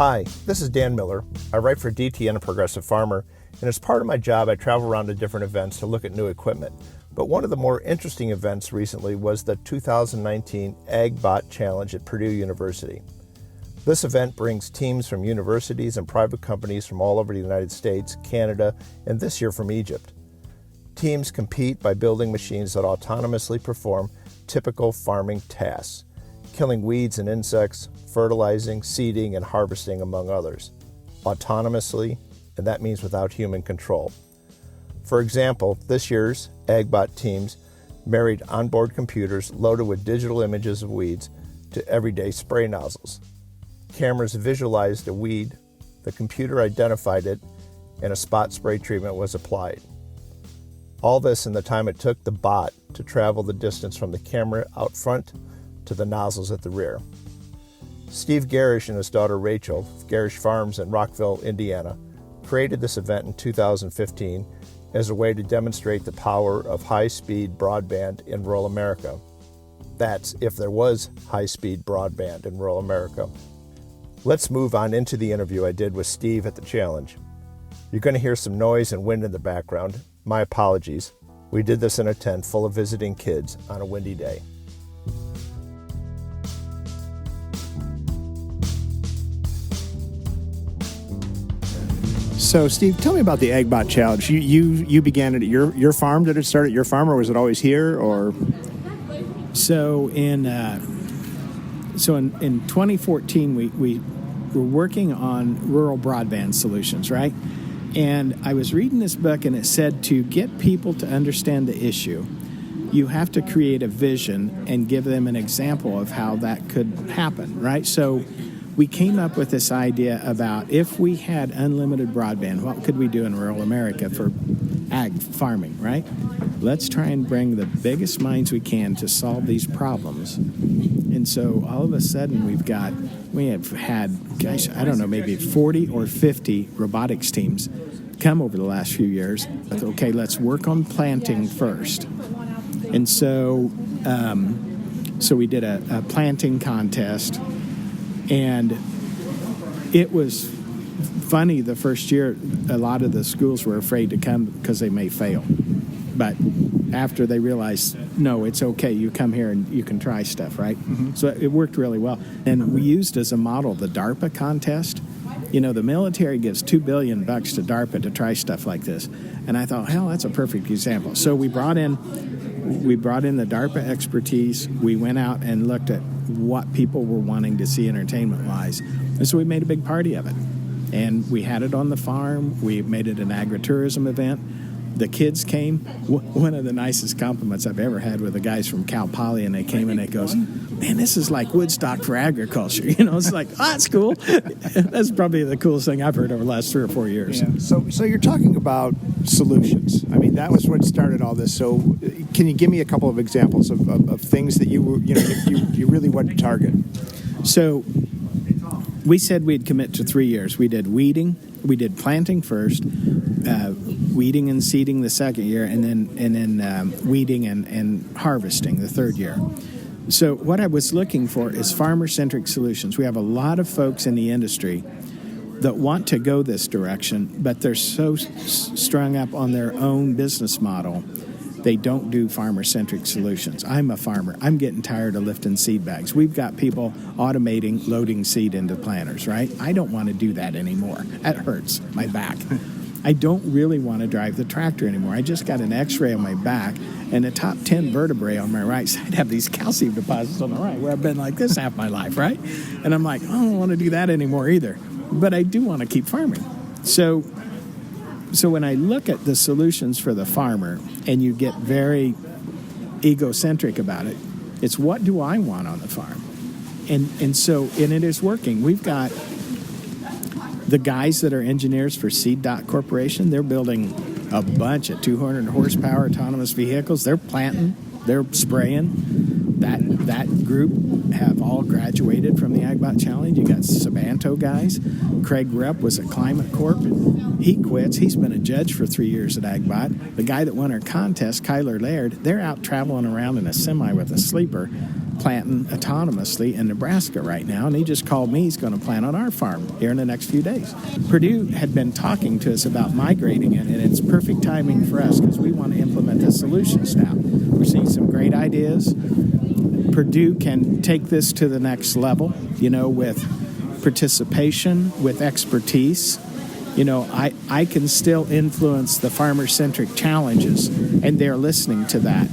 Hi, this is Dan Miller. I write for DTN and Progressive Farmer, and as part of my job, I travel around to different events to look at new equipment. But one of the more interesting events recently was the 2019 agBOT Challenge at Purdue University. This event brings teams from universities and private companies from all over the United States, Canada, and this year from Egypt. Teams compete by building machines that autonomously perform typical farming tasks, killing weeds and insects, fertilizing, seeding, and harvesting, among others, autonomously, and that means without human control. For example, this year's agBOT teams married onboard computers loaded with digital images of weeds to everyday spray nozzles. Cameras visualized a weed, the computer identified it, and a spot spray treatment was applied. All this in the time it took the bot to travel the distance from the camera out front to the nozzles at the rear. Steve Garish and his daughter Rachel of Garish Farms in Rockville, Indiana, created this event in 2015 as a way to demonstrate the power of high-speed broadband in rural America. That's if there was high-speed broadband in rural America. Let's move on into the interview I did with Steve at the challenge. You're going to hear some noise and wind in the background. My apologies. We did this in a tent full of visiting kids on a windy day. So, Steve, tell me about the agBOT Challenge. You began it at your farm. Did it start at your farm, or was it always here? Or so in 2014, we were working on rural broadband solutions, right? And I was reading this book, and it said to get people to understand the issue, you have to create a vision and give them an example of how that could happen, right? So we came up with this idea about if we had unlimited broadband, what could we do in rural America for ag farming, right? Let's try and bring the biggest minds we can to solve these problems. And so all of a sudden we have had, gosh, I don't know, maybe 40 or 50 robotics teams come over the last few years. Okay, let's work on planting first. And so we did a planting contest. And it was funny the first year, a lot of the schools were afraid to come because they may fail. But after they realized, no, it's okay, you come here and you can try stuff, right? Mm-hmm. So it worked really well. And we used as a model the DARPA contest. You know, the military gives $2 billion to DARPA to try stuff like this. And I thought, hell, that's a perfect example. So we brought in the DARPA expertise. We went out and looked at what people were wanting to see entertainment-wise. And so we made a big party of it. And we had it on the farm. We made it an agritourism event. The kids came. One of the nicest compliments I've ever had with the guys from Cal Poly, and they came and it goes, man, this is like Woodstock for agriculture. You know, it's like, that's cool. That's probably the coolest thing I've heard over the last 3 or 4 years. Yeah. So you're talking about solutions. I mean, that was what started all this. So can you give me a couple of examples of things that you really wanted to target? So we said we'd commit to 3 years. We did weeding. We did planting first, weeding and seeding the second year, and then weeding and harvesting the third year. So what I was looking for is farmer-centric solutions. We have a lot of folks in the industry that want to go this direction, but they're so strung up on their own business model, they don't do farmer-centric solutions. I'm a farmer. I'm getting tired of lifting seed bags. We've got people automating loading seed into planters, right? I don't want to do that anymore. That hurts my back. I don't really want to drive the tractor anymore. I just got an x-ray on my back, and the top 10 vertebrae on my right side have these calcium deposits on the right, where I've been like this half my life, right? And I'm like, I don't want to do that anymore either. But I do want to keep farming. So when I look at the solutions for the farmer, and you get very egocentric about it, it's what do I want on the farm? And it is working. We've got the guys that are engineers for Seed Corporation. They're building a bunch of 200 horsepower autonomous vehicles. They're planting, they're spraying. That group have all graduated from the agBOT Challenge. You got Sabanto guys. Craig Rupp was at Climate Corp. He quits. He's been a judge for 3 years at agBOT. The guy that won our contest, Kyler Laird, they're out traveling around in a semi with a sleeper, planting autonomously in Nebraska right now, and he just called me. He's going to plant on our farm here in the next few days. Purdue had been talking to us about migrating it, and it's perfect timing for us because we want to implement the solutions now. We're seeing some great ideas. Purdue can take this to the next level, with participation, with expertise. I can still influence the farmer-centric challenges, and they're listening to that.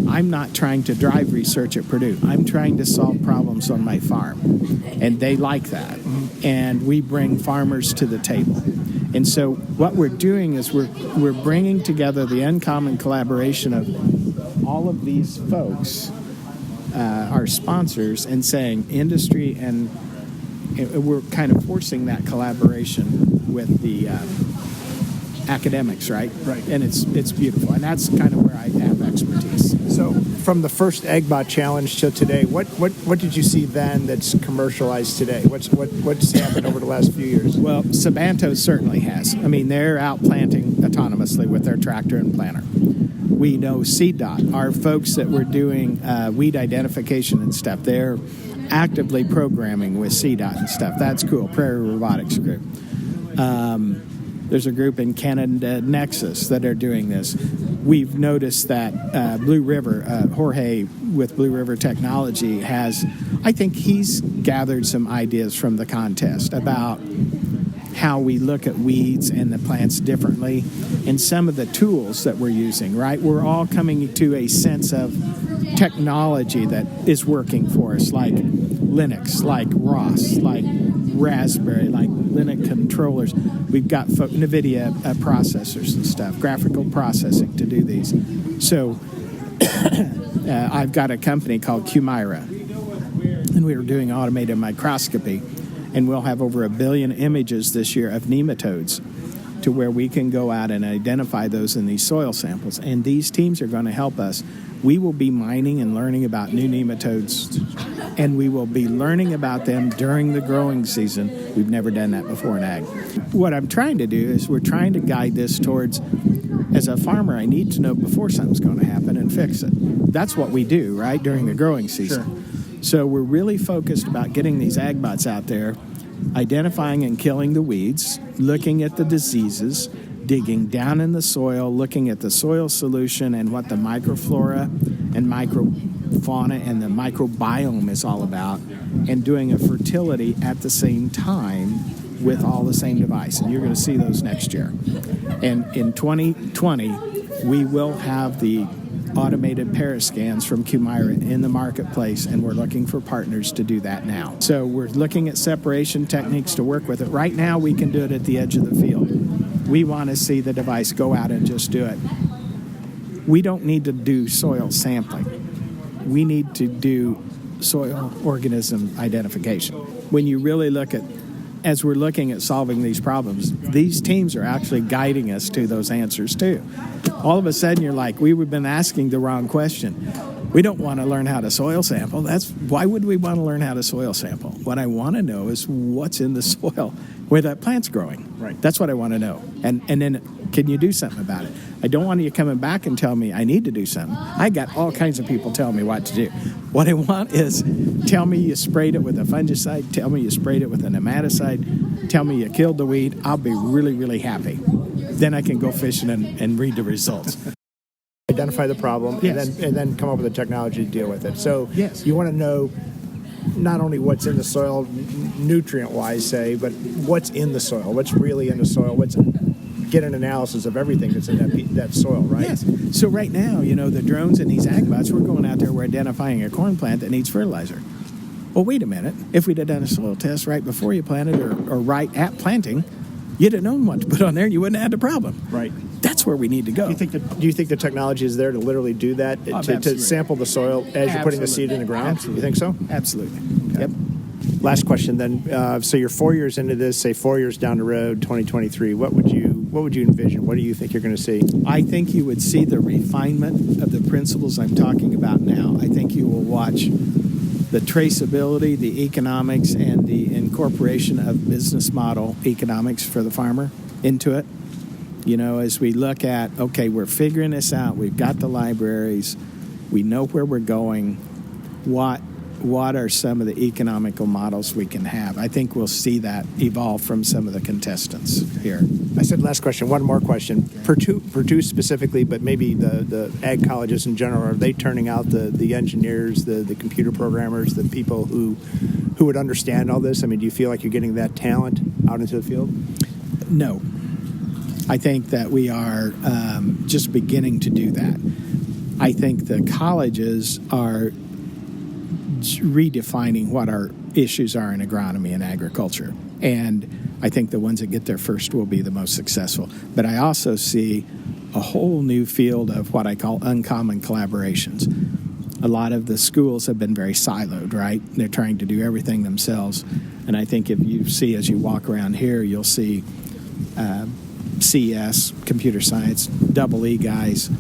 I'm not trying to drive research at Purdue. I'm trying to solve problems on my farm, and they like that. And we bring farmers to the table. And so what we're doing is we're bringing together the uncommon collaboration of all of these folks, our sponsors, and saying industry, and we're kind of forcing that collaboration with the academics, right? Right. And it's beautiful, and that's kind of where I have expertise. So from the first agBOT challenge to today, what did you see then that's commercialized today? What's happened over the last few years? Well, Sabanto certainly has. I mean, they're out planting autonomously with their tractor and planter. We know CDOT, our folks that were doing weed identification and stuff, they're actively programming with CDOT and stuff. That's cool. Prairie Robotics Group. There's a group in Canada, Nexus, that are doing this. We've noticed that Blue River, Jorge with Blue River Technology I think he's gathered some ideas from the contest about how we look at weeds and the plants differently, and some of the tools that we're using, right? We're all coming to a sense of technology that is working for us, like Linux, like ROS, like Raspberry, like Linux controllers. We've got NVIDIA processors and stuff, graphical processing to do these. So I've got a company called Qmira, and we were doing automated microscopy, and we'll have over 1 billion images this year of nematodes to where we can go out and identify those in these soil samples. And these teams are going to help us. We will be mining and learning about new nematodes, and we will be learning about them during the growing season. We've never done that before in ag. What I'm trying to do is we're trying to guide this towards, as a farmer, I need to know before something's going to happen and fix it. That's what we do, right, during the growing season. Sure. So we're really focused about getting these agBOTs out there, identifying and killing the weeds, looking at the diseases, digging down in the soil, looking at the soil solution and what the microflora and microfauna and the microbiome is all about, and doing a fertility at the same time with all the same device. And you're going to see those next year. And in 2020, we will have the automated parascans from Qmira in the marketplace, and we're looking for partners to do that now. So we're looking at separation techniques to work with it. Right now, we can do it at the edge of the field. We want to see the device go out and just do it. We don't need to do soil sampling. We need to do soil organism identification. When you really look at, as we're looking at solving these problems, these teams are actually guiding us to those answers too. All of a sudden you're like, we've been asking the wrong question. We don't want to learn how to soil sample. Why would we want to learn how to soil sample? What I want to know is what's in the soil where that plant's growing. Right. That's what I want to know. And then can you do something about it? I don't want you coming back and tell me I need to do something. I got all kinds of people telling me what to do. What I want is tell me you sprayed it with a fungicide, tell me you sprayed it with a nematicide, tell me you killed the weed. I'll be really, really happy. Then I can go fishing and read the results. Identify the problem, Yes. and then come up with a technology to deal with it. So Yes. you want to know not only what's in the soil nutrient-wise, say, but what's in the soil, what's really in the soil, get an analysis of everything that's in that soil, right? Yes. So right now, the drones and these agBOTs, we're going out there, we're identifying a corn plant that needs fertilizer. Well, wait a minute. If we'd have done a soil test right before you planted or right at planting, you'd have known what to put on there and you wouldn't have had the problem. Right. That's where we need to go. Do you think the technology is there to literally do that, to absolutely. sample the soil as you're putting the seed in the ground? Absolutely. You think so? Absolutely. Okay. Yep. Last question then. So you're 4 years into this, say 4 years down the road, 2023, what would you envision? What do you think you're going to see? I think you would see the refinement of the principles I'm talking about now. I think you will watch the traceability, the economics, and the incorporation of business model economics for the farmer into it. As we look at, okay, we're figuring this out. We've got the libraries. We know where we're going. What what are some of the economical models we can have. I think we'll see that evolve from some of the contestants here. I said last question. One more question. Purdue specifically, but maybe the ag colleges in general, are they turning out the engineers, the computer programmers, the people who would understand all this? I mean, do you feel like you're getting that talent out into the field? No. I think that we are just beginning to do that. I think the colleges are redefining what our issues are in agronomy and agriculture. And I think the ones that get there first will be the most successful. But I also see a whole new field of what I call uncommon collaborations. A lot of the schools have been very siloed, right? They're trying to do everything themselves. And I think if you see, as you walk around here, you'll see CS, computer science, double E guys.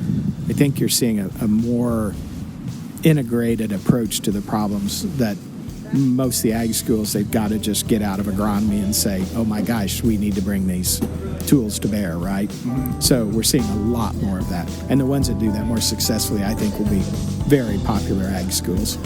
I think you're seeing a more integrated approach to the problems that most of the ag schools, they've got to just get out of agronomy and say, oh my gosh, we need to bring these tools to bear, right? So we're seeing a lot more of that. And the ones that do that more successfully, I think, will be very popular ag schools.